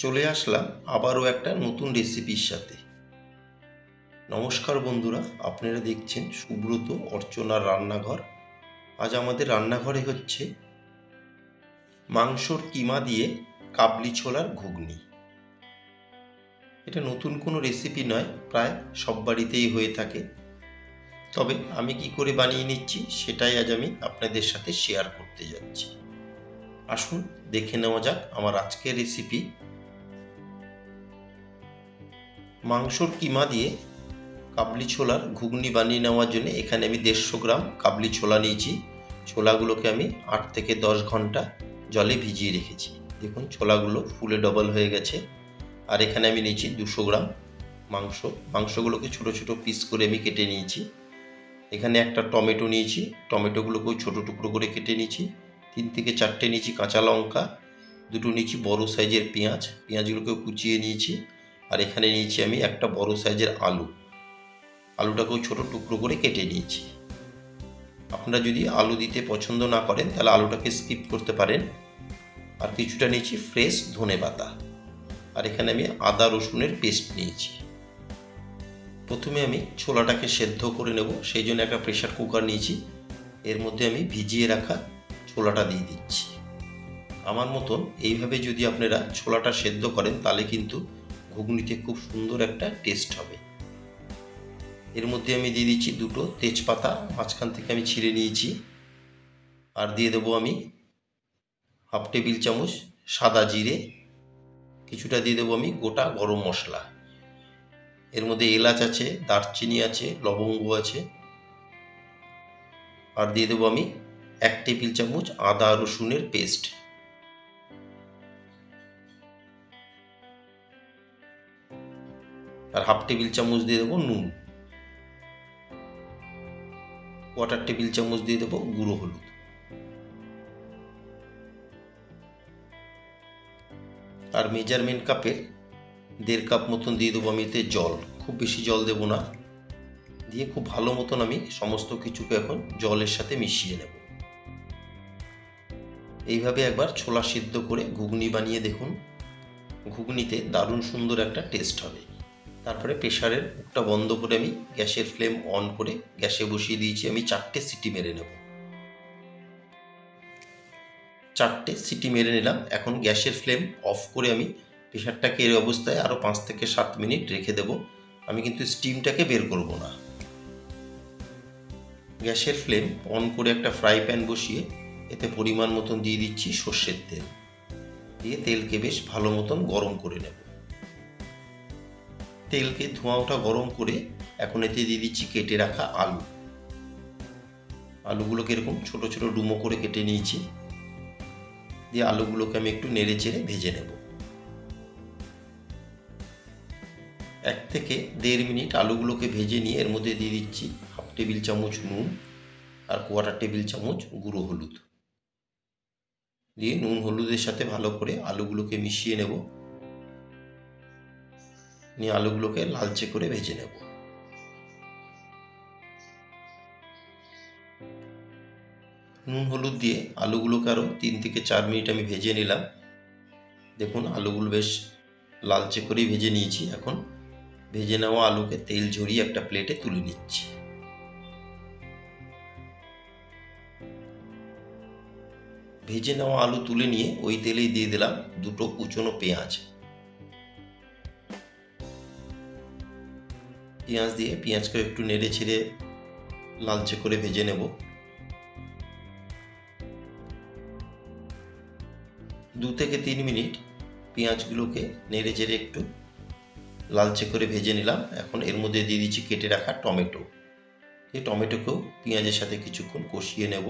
চলে আসলাম আবারও একটা নতুন রেসিপির সাথে। নমস্কার বন্ধুরা, আপনারা দেখছেন সুব্রত অর্চনার রান্নাঘর। আজ আমাদের রান্নাঘরে হচ্ছে মাংসর কিমা দিয়ে কাবলি ছোলার ঘুগনি। এটা নতুন কোনো রেসিপি নয়, প্রায় সব বাড়িতেই হয়ে থাকে। তবে আমি কি করে বানিয়ে নিচ্ছি সেটাই আজ আমি আপনাদের সাথে শেয়ার করতে যাচ্ছি। আসুন দেখে নেওয়া যাক আমার আজকের রেসিপি। মাংসর কিমা দিয়ে কাবলি ছোলার ঘুগনি বানিয়ে নেওয়ার জন্য এখানে আমি 150 গ্রাম কাবলি ছোলা নিয়েছি। ছোলাগুলোকে আমি 8 থেকে 10 ঘন্টা জলে ভিজিয়ে রেখেছি। দেখুন ছোলাগুলো ফুলে ডবল হয়ে গেছে। আর এখানে আমি নিয়েছি 200 গ্রাম মাংসগুলোকে ছোট ছোট পিস করে আমি কেটে নিয়েছি। এখানে একটা টমেটো নিয়েছি, টমেটোগুলোকেও ছোট টুকরো করে কেটে নিয়েছি। 3 থেকে 4টে নিয়েছি কাঁচা লঙ্কা, 2টো নিয়েছি বড় সাইজের পেঁয়াজগুলোকেও কুচিয়ে নিয়েছি। আর এখানে নিয়েছি আমি একটা বড় সাইজের আলুটাকেও ছোট টুকরো করে কেটে নিয়েছি। আপনারা যদি আলু দিতে পছন্দ না করেন তাহলে আলুটাকে স্কিপ করতে পারেন। আর কিছুটা নিয়েছি ফ্রেশ ধনেপাতা। আর এখানে আমি আদা রসুনের পেস্ট নিয়েছি। প্রথমে আমি ছোলাটাকে সেদ্ধ করে নেব, সেই জন্য একটা প্রেসার কুকার নিয়েছি। এর মধ্যে আমি ভিজিয়ে রাখা ছোলাটা দিয়ে দিচ্ছি। আমার মতন এইভাবে যদি আপনারা ছোলাটা সেদ্ধ করেন তাহলে কিন্তু ঘুগনিতে খুব সুন্দর একটা টেস্ট হবে। এর মধ্যে আমি দিয়ে দিচ্ছি 2টো তেজপাতা, মাঝখান থেকে আমি ছিঁড়ে নিয়েছি। আর দিয়ে দেবো আমি হাফ টেবিল চামচ সাদা জিরে, কিছুটা দিয়ে দেবো আমি গোটা গরম মশলা। এর মধ্যে এলাচ আছে, দারচিনি আছে, লবঙ্গ আছে। আর দিয়ে দেবো আমি 1 টেবিল চামচ আদা রসুনের পেস্ট। আর হাফ টেবিল চামচ দিয়ে দেবো নুন। 1/4 টেবিল চামচ দিয়ে দেবো গুঁড়ো হলুদ। আর মেজারমেন্ট কাপের 1.5 কাপ মতন দিয়ে দেবো আমি এতে জল। খুব বেশি জল দেবো না। দিয়ে খুব ভালো মতন আমি সমস্ত কিছুকে এখন জলের সাথে মিশিয়ে নেব। এইভাবে একবার ছোলা সিদ্ধ করে ঘুগনি বানিয়ে দেখুন, ঘুগনিতে দারুণ সুন্দর একটা টেস্ট হবে। তারপরে প্রেসারের মুখটা বন্ধ করে আমি গ্যাসের ফ্লেম অন করে গ্যাসে বসিয়ে দিয়েছি। আমি 4টে সিটি মেরে নেব। 4টে সিটি মেরে নিলাম। এখন গ্যাসের ফ্লেম অফ করে আমি প্রেসারটাকে এই অবস্থায় আরও 5 থেকে 7 মিনিট রেখে দেব। আমি কিন্তু স্টিমটাকে বের করব না। গ্যাসের ফ্লেম অন করে একটা ফ্রাই প্যান বসিয়ে এতে পরিমাণ মতন দিয়ে দিচ্ছি সর্ষের তেল। দিয়ে তেলকে বেশ ভালো মতন গরম করে নেব। তেলকে ধোঁয়া ওঠা গরম করে এখন এতে দিয়ে দিচ্ছি কেটে রাখা আলুগুলোকে এরকম ছোট ছোট ডুমো করে কেটে নিয়েছি। দিয়ে আলুগুলোকে আমি একটু নেড়ে চেড়ে ভেজে নেব। 1 থেকে 1.5 মিনিট আলুগুলোকে ভেজে নিয়ে এর মধ্যে দিয়ে দিচ্ছি হাফ টেবিল চামচ নুন আর 1/4 টেবিল চামচ গুঁড়ো হলুদ। দিয়ে নুন হলুদের সাথে ভালো করে আলুগুলোকে মিশিয়ে নেব। নিয়ে আলুগুলোকে লালচে করে ভেজে নেব। নুন হলুদ দিয়ে আলুগুলোকে আরও 3 থেকে 4 মিনিট আমি ভেজে নিলাম। দেখুন আলুগুলো বেশ লালচে করেই ভেজে নিয়েছি। এখন ভেজে নেওয়া আলুকে তেল ঝরিয়ে একটা প্লেটে তুলে নিচ্ছি। ভেজে নেওয়া আলু তুলে নিয়ে ওই তেলেই দিয়ে দিলাম 2টো কুচনো পেঁয়াজ দিয়ে পেঁয়াজকে একটু নেড়ে ছেড়ে লালচে করে ভেজে নেব। 2 থেকে 3 মিনিট পেঁয়াজগুলোকে নেড়ে চেড়ে একটু লালচে করে ভেজে নিলাম। এখন এর মধ্যে দিয়ে দিচ্ছি কেটে রাখা টমেটো। এই টমেটোকেও পেঁয়াজের সাথে কিছুক্ষণ কষিয়ে নেব,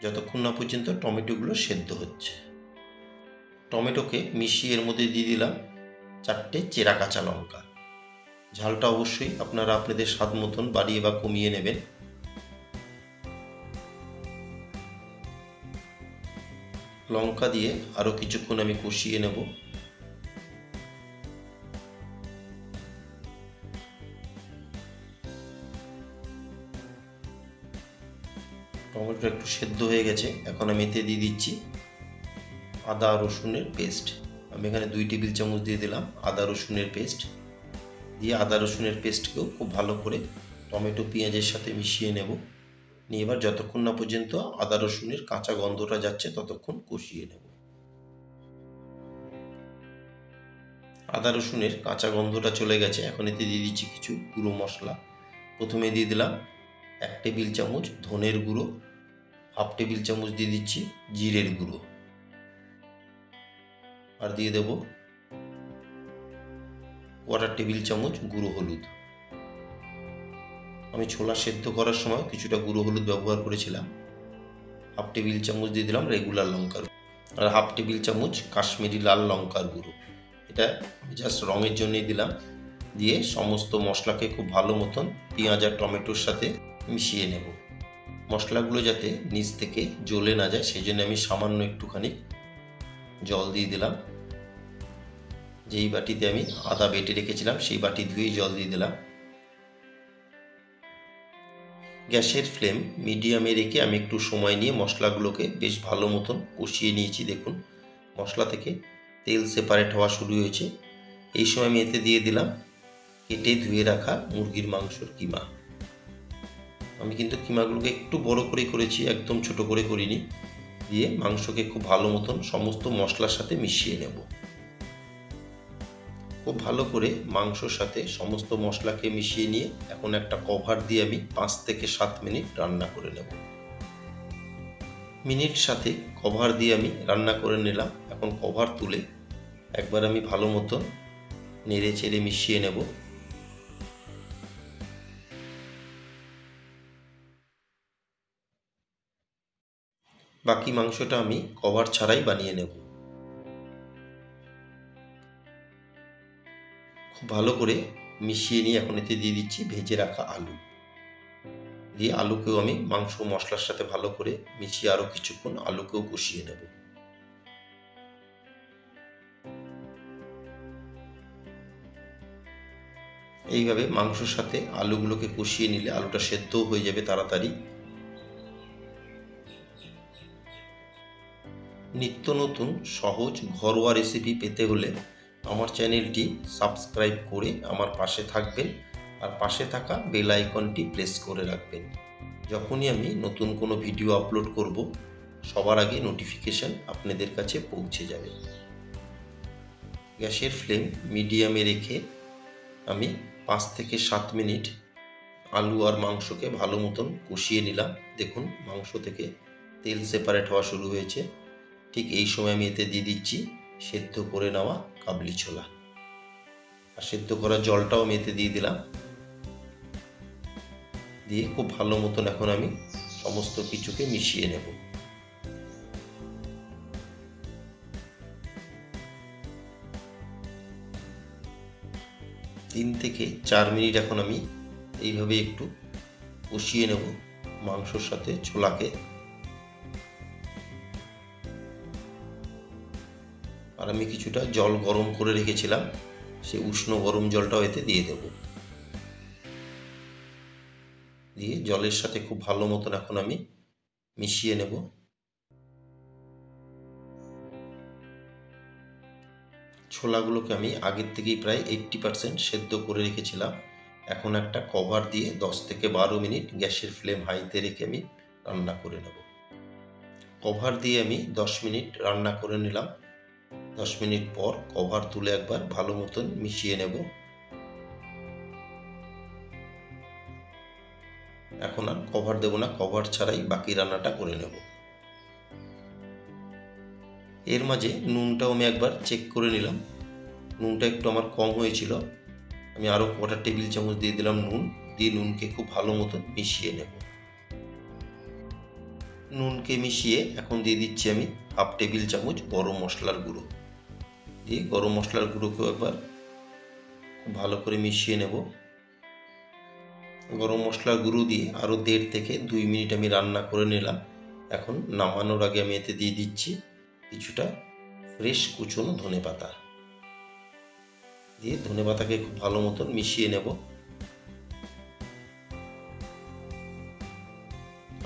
যতক্ষণ না পর্যন্ত টমেটোগুলো সেদ্ধ হচ্ছে। টমেটোকে মিশিয়ে এর মধ্যে দিয়ে দিলাম 4টে চেরা কাঁচা লঙ্কা। ঝালটা অবশ্যই আপনারা আপনাদের স্বাদ মতন বাড়িয়ে বা কমিয়ে নেবেন। লঙ্কা দিয়ে আরও কিছুক্ষণ আমি কষিয়ে নেব। টমেটো একটু সেদ্ধ হয়ে গেছে। এখন আমি এতে দিয়ে দিচ্ছি আদা রসুনের পেস্ট। আমি এখানে 2 টেবিল চামচ দিয়ে দিলাম আদা রসুনের পেস্ট। দিয়ে আদা রসুনের পেস্টকেও খুব ভালো করে টমেটো পেঁয়াজের সাথে মিশিয়ে নেব। নিয়ে এবার যতক্ষণ না পর্যন্ত আদা রসুনের কাঁচা গন্ধটা যাচ্ছে ততক্ষণ কষিয়ে নেব। আদা রসুনের কাঁচা গন্ধটা চলে গেছে, এখন এতে দিয়ে দিচ্ছি কিছু গুঁড়ো মশলা। প্রথমে দিয়ে দিলাম 1 টেবিল চামচ ধনের গুঁড়ো, 1/2 টেবিল চামচ দিয়ে দিচ্ছি জিরের গুঁড়ো, আর দিয়ে দেব 1/4 টেবিল চামচ গুঁড়ো হলুদ। আমি ছোলা সেদ্ধ করার সময় কিছুটা গুঁড়ো হলুদ ব্যবহার করেছিলাম। 1/2 টেবিল চামচ দিয়ে দিলাম রেগুলার লঙ্কার, আর 1/2 টেবিল চামচ কাশ্মীরি লাল লঙ্কার গুঁড়ো। এটা জাস্ট রঙের জন্যই দিলাম। দিয়ে সমস্ত মশলাকে খুব ভালো মতন পেঁয়াজ আর টমেটোর সাথে মিশিয়ে নেব। মশলাগুলো যাতে নিচ থেকে জ্বলে না যায় সেই জন্য আমি সামান্য একটুখানি জল দিয়ে দিলাম। যেই বাটিতে আমি আদা বেটে রেখেছিলাম সেই বাটি ধুয়েই জল দিয়ে দিলাম। গ্যাসের ফ্লেম মিডিয়ামে রেখে আমি একটু সময় নিয়ে মশলাগুলোকে বেশ ভালো মতন কষিয়ে নিয়েছি। দেখুন মশলা থেকে তেল সেপারেট হওয়া শুরু হয়েছে। এই সময় আমি এতে দিয়ে দিলাম কেটে ধুয়ে রাখা মুরগির মাংসর কিমা। আমি কিন্তু কিমাগুলোকে একটু বড় করে করেছি, একদম ছোট করে করিনি। দিয়ে মাংসকে খুব ভালো মতন সমস্ত মশলার সাথে মিশিয়ে নেব। খুব ভালো করে মাংসর সাথে সমস্ত মশলাকে মিশিয়ে নিয়ে এখন একটা কভার দিয়ে আমি 5 থেকে 7 মিনিট রান্না করে নেব। মিনিট সাথে কভার দিয়ে আমি রান্না করে নিলাম। এখন কভার তুলে একবার আমি ভালো মতন নেড়ে চেড়ে মিশিয়ে নেব। বাকি মাংসটা আমি কভার ছাড়াই বানিয়ে নেব। খুব ভালো করে মিশিয়ে নিয়ে এখন এতে দিয়ে দিচ্ছি ভেজে রাখা আলু। দিয়ে আলুকেও আমি মাংস মশলার সাথে ভালো করে মিশিয়ে আরও কিছুক্ষণ আলুকেও কষিয়ে নেব। এইভাবে মাংসর সাথে আলুগুলোকে কষিয়ে নিলে আলুটা সেদ্ধও হয়ে যাবে তাড়াতাড়ি। নিত্য নতুন সহজ ঘরোয়া রেসিপি পেতে হলে আমার চ্যানেলটি সাবস্ক্রাইব করে আমার পাশে থাকবেন, আর পাশে থাকা বেল আইকনটি প্রেস করে রাখবেন। যখনই আমি নতুন কোনো ভিডিও আপলোড করব সবার আগে নোটিফিকেশন আপনাদের কাছে পৌঁছে যাবে। গ্যাসের ফ্লেম মিডিয়ামে রেখে আমি 5 থেকে 7 মিনিট আলু আর মাংসকে ভালো মতন কষিয়ে নিলাম। দেখুন মাংস থেকে তেল সেপারেট হওয়া শুরু হয়েছে। ঠিক এই সময় আমি এতে দিয়ে দিচ্ছি সেদ্ধ করে নেওয়া কাবলি ছোলা, আর সেদ্ধ করা জলটাও আমি এতে দিয়ে দিলাম। দিয়ে খুব ভালো মতন এখন আমি সমস্ত কিছুকে মিশিয়ে নেব। তিন থেকে 4 মিনিট এখন আমি এইভাবে একটু কষিয়ে নেব মাংসর সাথে ছোলাকে। আর আমি কিছুটা জল গরম করে রেখেছিলাম, সেই উষ্ণ গরম জলটাও এতে দিয়ে দেব। দিয়ে জলের সাথে খুব ভালো মতন এখন আমি মিশিয়ে নেব। ছোলাগুলোকে আমি আগের থেকেই প্রায় 80% সেদ্ধ করে রেখেছিলাম। এখন একটা কভার দিয়ে 10 থেকে 12 মিনিট গ্যাসের ফ্লেম হাইতে রেখে আমি রান্না করে নেব। কভার দিয়ে আমি 10 মিনিট রান্না করে নিলাম। 10 মিনিট পর কভার তুলে একবার ভালো মতন মিশিয়ে নেব। এখন আর কভার দেব না, কভার ছাড়াই বাকি রান্নাটা করে নেব। এর মাঝে নুনটাও আমি একবার চেক করে নিলাম। নুনটা একটু আমার কম হয়েছিল, আমি আরও 1/4 টেবিল চামচ দিয়ে দিলাম নুন। দিয়ে নুনকে খুব ভালো মতন মিশিয়ে নেব। নুনকে মিশিয়ে এখন দিয়ে দিচ্ছি আমি 1/2 টেবিল চামচ গরম মশলার গুঁড়ো। দিয়ে গরম মশলার গুঁড়োকেও একবার খুব ভালো করে মিশিয়ে নেব। গরম মশলার গুঁড়ো দিয়ে আরও 1.5 থেকে 2 মিনিট আমি রান্না করে নিলাম। এখন নামানোর আগে আমি এতে দিয়ে দিচ্ছি কিছুটা ফ্রেশ কুচনো ধনেপাতা। দিয়ে ধনেপাতাকে খুব ভালো মতন মিশিয়ে নেব।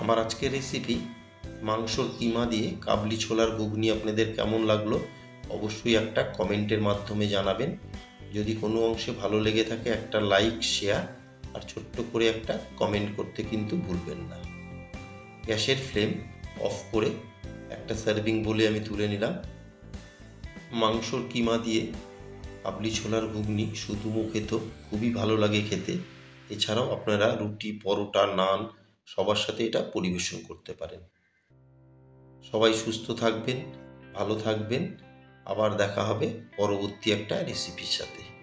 আমার আজকের রেসিপি মাংসর কিমা দিয়ে কাবলি ছোলার ঘুগনি আপনাদের কেমন লাগলো অবশ্যই একটা কমেন্টের মাধ্যমে জানাবেন। যদি কোনো অংশে ভালো লেগে থাকে একটা লাইক, শেয়ার আর ছোট্ট করে একটা কমেন্ট করতে কিন্তু ভুলবেন না। গ্যাসের ফ্লেম অফ করে একটা সার্ভিং বলে আমি তুলে নিলাম। মাংসর কিমা দিয়ে কাবলি ছোলার ঘুগনি শুধু মুখে তো খুবই ভালো লাগে খেতে, এছাড়াও আপনারা রুটি, পরোটা, নান সবার সাথে এটা পরিবেশন করতে পারেন। সবাই সুস্থ থাকবেন, ভালো থাকবেন। আবার দেখা হবে পরবর্তী একটা রেসিপির সাথে।